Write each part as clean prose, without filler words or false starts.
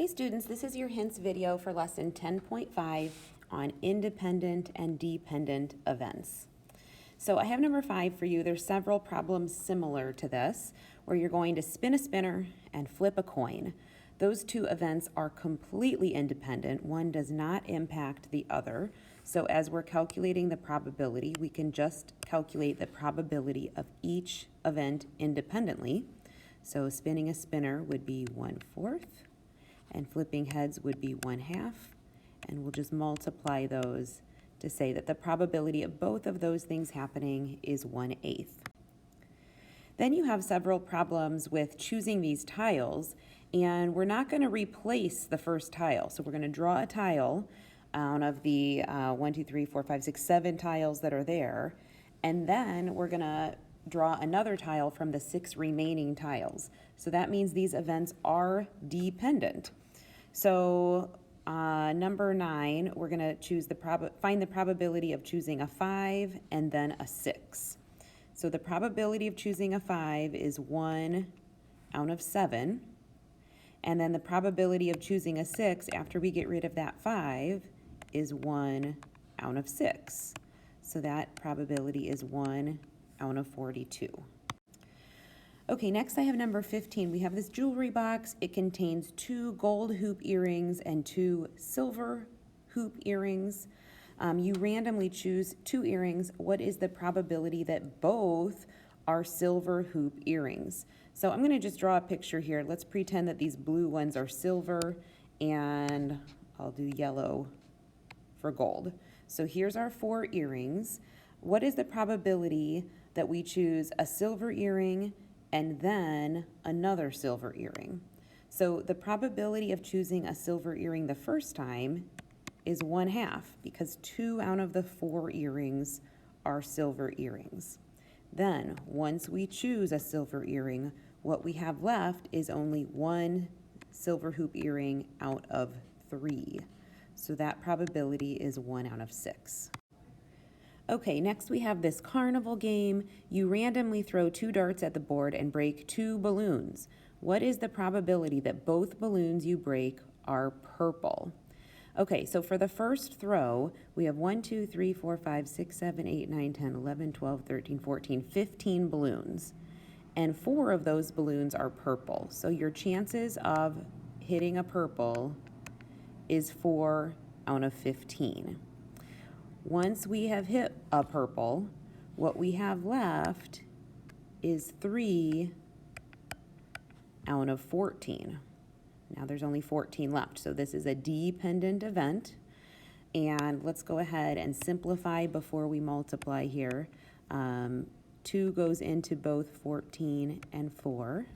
Hey students, this is your hints video for lesson 10.5 on independent and dependent events. So I have number 5 for you. There's several problems similar to this where you're going to spin a spinner and flip a coin. Those two events are completely independent. One does not impact the other. So as we're calculating the probability, we can just calculate the probability of each event independently. So spinning a spinner would be 1/4. And flipping heads would be 1/2, and we'll just multiply those to say that the probability of both of those things happening is 1/8. Then you have several problems with choosing these tiles, and we're not going to replace the first tile. So we're going to draw a tile out of the 1, 2, 3, 4, 5, 6, 7 tiles that are there, and then we're going to draw another tile from the 6 remaining tiles. So that means these events are dependent. So number 9, we're going to choose find the probability of choosing a 5 and then a 6. So the probability of choosing a 5 is 1 out of 7. And then the probability of choosing a 6 after we get rid of that 5 is 1 out of 6. So that probability is 1 out of 42. Okay, next I have number 15. We have this jewelry box. It contains 2 gold hoop earrings and 2 silver hoop earrings. You randomly choose 2 earrings. What is the probability that both are silver hoop earrings? So I'm going to just draw a picture here. Let's pretend that these blue ones are silver, and I'll do yellow for gold. So here's our 4 earrings. What is the probability that we choose a silver earring and then another silver earring? So the probability of choosing a silver earring the first time is 1/2 because 2 out of the 4 earrings are silver earrings. Then once we choose a silver earring, what we have left is only 1 silver hoop earring out of 3. So that probability is 1 out of 6. Okay, next we have this carnival game. You randomly throw 2 darts at the board and break 2 balloons. What is the probability that both balloons you break are purple? Okay, so for the first throw, we have 1, 2, 3, 4, 5, 6, 7, 8, 9, 10, 11, 12, 13, 14, 15 balloons. And 4 of those balloons are purple. So your chances of hitting a purple is 4 out of 15. Once we have hit a purple, what we have left is 3 out of 14. Now there's only 14 left, so this is a dependent event. And let's go ahead and simplify before we multiply here. 2 goes into both 14 and 4,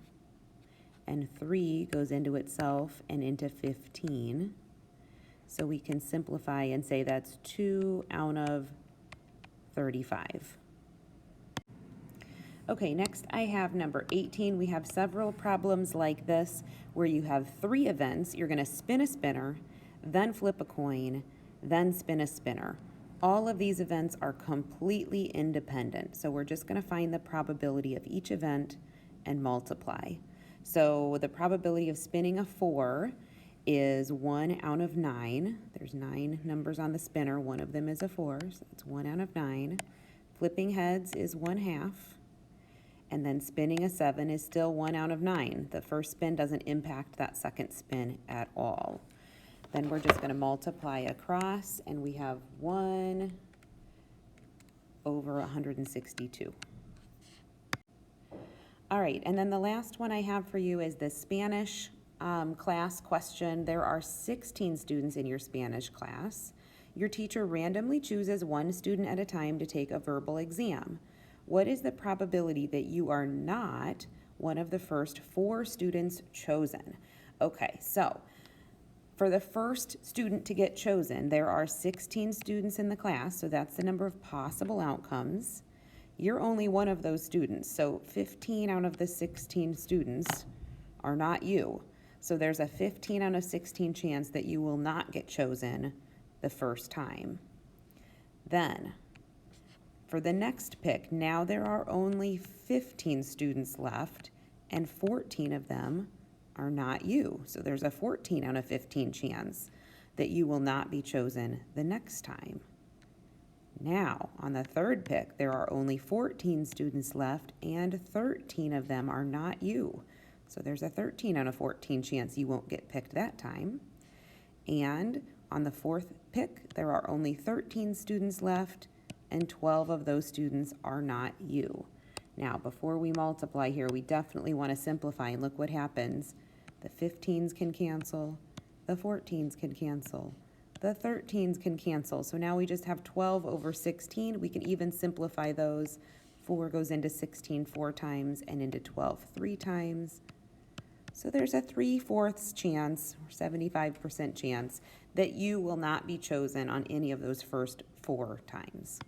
and 3 goes into itself and into 15. So we can simplify and say that's 2 out of 35. Okay, next I have number 18. We have several problems like this where you have 3 events. You're going to spin a spinner, then flip a coin, then spin a spinner. All of these events are completely independent. So we're just going to find the probability of each event and multiply. So the probability of spinning a 4 is 1 out of 9. There's 9 numbers on the spinner. One of them is a 4, so that's 1 out of 9. Flipping heads is 1/2. And then spinning a 7 is still 1 out of 9. The first spin doesn't impact that second spin at all. Then we're just going to multiply across, and we have 1 over 162. All right, and then the last one I have for you is the Spanish class question. There are 16 students in your Spanish class. Your teacher randomly chooses 1 student at a time to take a verbal exam. What is the probability that you are not one of the first 4 students chosen? Okay, so for the first student to get chosen, there are 16 students in the class, so that's the number of possible outcomes. You're only one of those students, so 15 out of the 16 students are not you. So there's a 15 out of 16 chance that you will not get chosen the first time. Then, for the next pick, now there are only 15 students left, and 14 of them are not you. So there's a 14 out of 15 chance that you will not be chosen the next time. Now, on the third pick, there are only 14 students left and 13 of them are not you. So there's a 13 out of 14 chance you won't get picked that time. And on the fourth pick, there are only 13 students left and 12 of those students are not you. Now, before we multiply here, we definitely want to simplify and look what happens. The 15s can cancel, the 14s can cancel, the 13s can cancel. So now we just have 12 over 16. We can even simplify those. 4 goes into 16 4 times and into 12 3 times. So there's a 3/4 chance, or 75% chance, that you will not be chosen on any of those first 4 times.